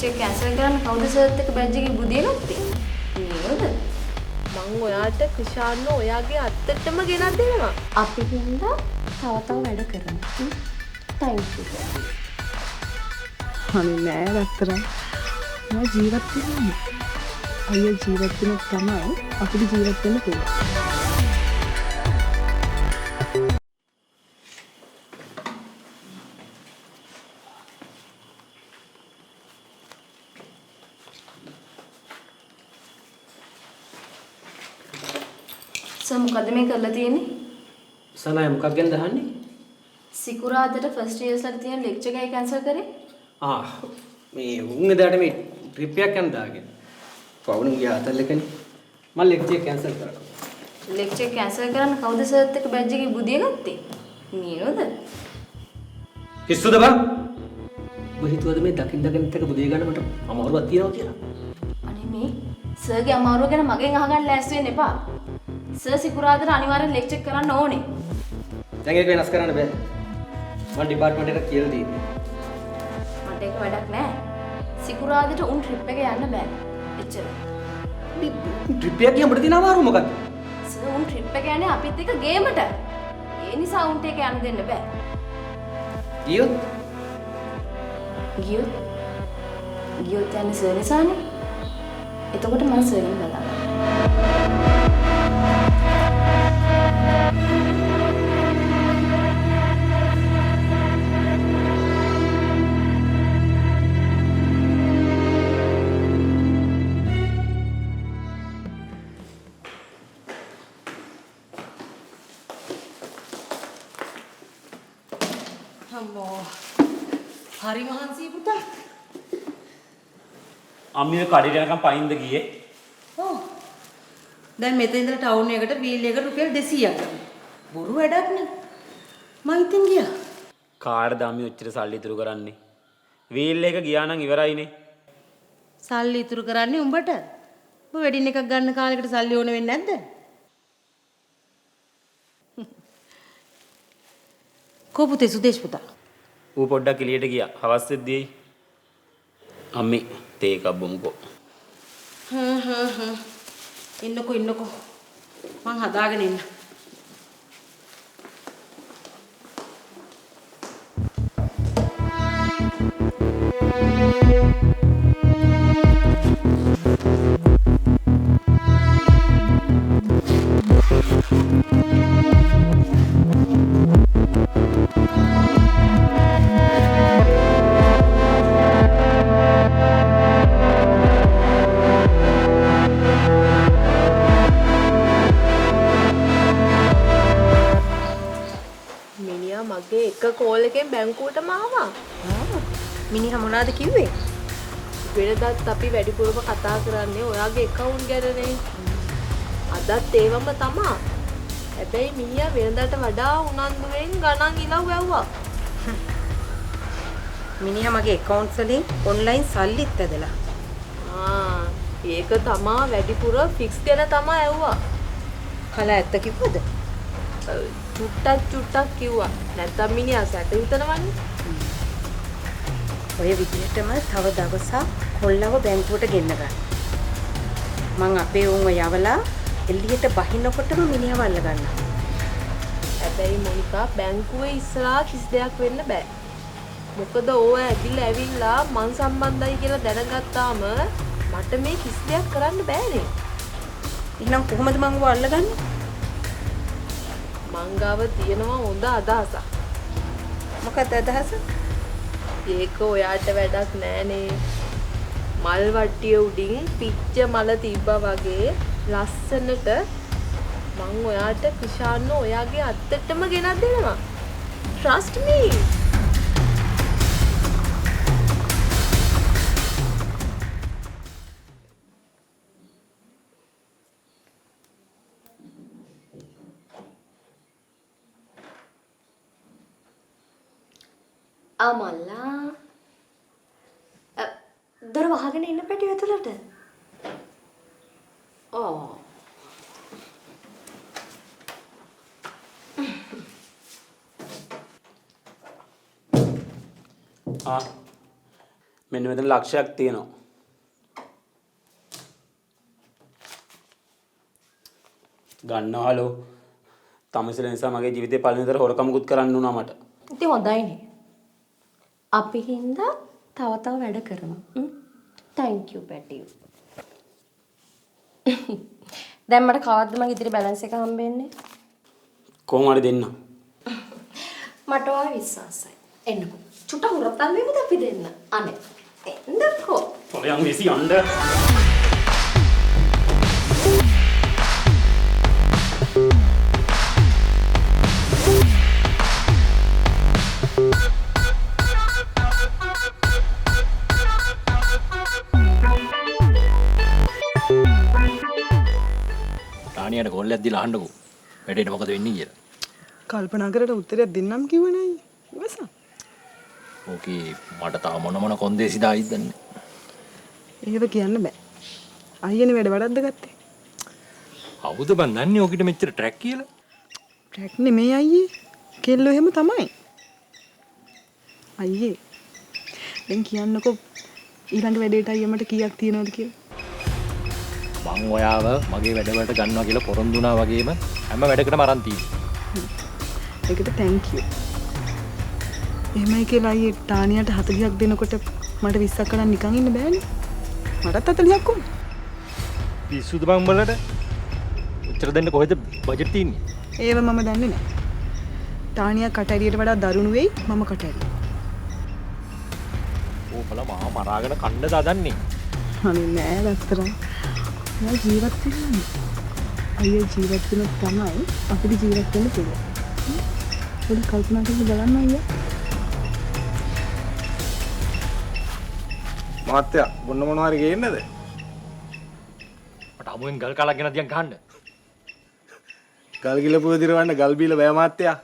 Lecture cancel කරන්න කවුද සර්ත් එක බැජ් එකේ බුදිය ගත්තේ? නේද? මං ඔයාට ක්‍රිෂාන්ව ඔයාගේ අත්තටම ගෙනත් දෙනවා. අපි හින්දා තව වැඩ කරමු. thank you. අනේ නෑ රත්තරන්. මම ජීවත් වෙන්නේ. අයියෝ ජීවත් වෙන තමයි අපිට ජීවත් වෙන්න පුළුවන්. මොකද මේ කරලා තියෙන්නේ? සනයි මොකක් ගැනද අහන්නේ? සිකුරාදට ෆස්ට් ඉයර්ස්ලට තියෙන ලෙක්චර් එකයි කැන්සල් කරේ. මේ උන් එදාට මේ ට්‍රිප් එකක් යන දාගෙන. පවුණු ගියා අතල්ලකනේ. මම ලෙක්චර් එක කැන්සල් කරා. ලෙක්චර් කැන්සල් කරන්න කවුද සර්ත් එක බැජ් එකේ බුදිය ගත්තේ? නේද? පිස්සුද බං? ඔබ හිතුවද මේ දකින් එක බුදිය ගන්න මට අමාරුවක් තියෙනවා කියලා? අනේ මේ සර්ගේ අමාරුව ගැන මගෙන් අහගන්න ලෑස්ති වෙන්න එපා. සර් සිකුරාදට අනිවාර්යෙන් ලෙක්චර් කරන්න ඕනේ. දැන් ඒක වෙනස් කරන්න බෑ. මම ඩිපාර්ට්මන්ට් එකට කියලා දෙන්නේ. මට ඒක වැඩක් නෑ. සිකුරාදට උන් ට්‍රිප් එක යන්න බෑ. එච්චරයි. ට්‍රිප් එක ගියම තියෙන අමාරුව මොකක්ද? සර් උන් ට්‍රිප් එක යන්නේ අපිත් එක්ක ගේමට. ඒ නිසා උන්ට ඒක යන්න දෙන්න බෑ. ගියොත් යන්නේ සර් නිසානේ. එතකොට මම සර්ගෙන් බලා ගන්නවා. හරි මහන්සි පුතා. අම්මිව කඩේට යනකම් පයින්ද ගියේ. ඔව්. දැන් මෙතන ඉඳලා ටවුන් එකට වීල් එකට රුපියල් 200ක් ගන්න. බොරු වැඩක් නේ. මං ඉතින් ගියා. කාටද අම්මි ඔච්චර සල්ලි ඉතුරු කරන්නේ? වීල් එක ගියා නම් ඉවරයිනේ. සල්ලි ඉතුරු කරන්නේ උඹට. ඔබ වෙඩින් එකක් ගන්න කාලෙකට සල්ලි ඕන වෙන්නේ නැද්ද? කො පුතේ සුදේශ් පුතා. ඌ පොඩ්ඩක් එළියට ගියා. හවස් වෙද්දී අම්මි තේ එකක් බොමුකෝ. ඉන්නකෝ. මං හදාගෙන ඉන්න. මගේ එක කෝල් එකෙන් බැංකුවටම ආවා. මිනිහා මොනවද කිව්වේ? වෙනදත් අපි වැඩිපුරම කතා කරන්නේ ඔයාගේ account ගැනනේ. අදත් ඒවම තමා. හැබැයි මිනිහා වෙනදට වඩා උනන්දුවෙන් ගණන් ඉලව් වැව්වා. මිනිහා මගේ account වලින් online සල්ලිත් ඇදලා. ඒක තමා වැඩිපුර fix ගැන තමා ඇව්වා. කල ඇත්ත කිව්වද? චුට්ටක් කිව්වා. නැත්තම් මිනිහා සැක හිතනවන්නේ. ඔය විදිහටම තව දවසක් කොල්ලව බැංකුවට ගෙන්න ගන්න. මං අපේ උන්ව යවලා එළියට බහිනකොටම මිනිහව අල්ල ගන්නවා. හැබැයි මොනිකා බැංකුවේ ඉස්සරහා කිසි දෙයක් වෙන්න බෑ. මොකද ඕව ඇවිල්ලා මං සම්බන්ධයි කියලා දැනගත්තාම මට මේ කිසි දෙයක් කරන්න බෑනේ. එහෙනම් කොහොමද මං ඔය අල්ලගන්නේ? මංගාව තියෙනවා හොඳ අදහසක්. මොකක්ද අදහස? ඒක ඔයාට වැඩක් නෑනේ. මල් වට්ටිය උඩින් පිච්ච මල තිබ්බා වගේ ලස්සනට මං ඔයාට ක්‍රිෂාන්ව ඔයාගේ අත්තටම ගෙනත් දෙනවා. Trust me. මල්ලා දොර වහගෙන ඉන්න පැටිය ඇතුළට. මෙන්න මෙතන ලක්ෂයක් තියෙනවා. ගන්නවලෝ. තමසල නිසා මගේ ජීවිතේ පළවෙනි දර හොරකමකුත් කරන්න උනා මට. ඉතින් හොඳයිනේ. අපි හින්දා තව තව වැඩ කරනවා. thank you පැටියෝ. දැන් මට කවද්ද මගේ ඉතිරි බැලන්ස් එක හම්බෙන්නේ? කොහොම හරි දෙන්න. මට ඔය විශ්වාසයි. එන්නකෝ. චුට්ටක් උරතල් වේවිද අපි දෙන්න? අනේ. එන්නකෝ. පොලයන් විසි යන්න. ටානියට කොල්ලයක් දීලා අහන්නකෝ. වැඩේට මොකද වෙන්නේ කියලා. කල්පනා කරලා උත්තරයක් දෙන්නම් කිව්වේ නෑ. ඉවසන්. ඕකේ මට තාම මොන කොන්දේසිද ආයිද දන්නේ. ඒකද කියන්න බෑ. අයියනේ වැඩ වඩද්ද ගත්තේ. අවුද බන් දන්නේ ඕකිට මෙච්චර ට්‍රැක් කියලා. ට්‍රැක් නෙමෙයි අයියේ. කෙල්ලෝ එහෙම තමයි. අයියේ. දැන් කියන්නකෝ ඊළඟ වැඩේට අයියා මට කීයක් තියනවද කියලා. මං ඔයාව මගේ වැඩවලට ගන්නවා කියලා පොරොන්දු වුණා වගේම හැම වැඩකටම අරන් තියෙනවා. ඒකට thank you. එහෙමයි කියලා අයියේ ටානියට 40ක් දෙනකොට මට 20ක් ගන්න නිකන් ඉන්න බෑනේ. මටත් 40ක් ඕන. පිස්සුද බං බලට? උත්තර දෙන්න කොහෙද බජට් තියෙන්නේ? ඒව මම දන්නේ නෑ. ටානියා කටැරියට වඩා දරුණු වෙයි මම කටැරිය. ඕපල මහා මරාගෙන කන්න දදන්නේ. අනේ නෑ දස්තරම්. මම ජීවත් වෙන්නේ. අයියෝ ජීවත් වෙන තමයි අපිට ජීවත් වෙන්න පුළුවන්. පොඩි කල්පනා කරලා බලන්න අයියා. මහත්තයා බොන්න මොනවා හරි ගේන්නද? මට අමුවෙන් ගල් කලක් ගෙන දියන් ගහන්න. ගල් ගිලපුව දිරවන්න ගල් බීල බෑ මහත්තයා.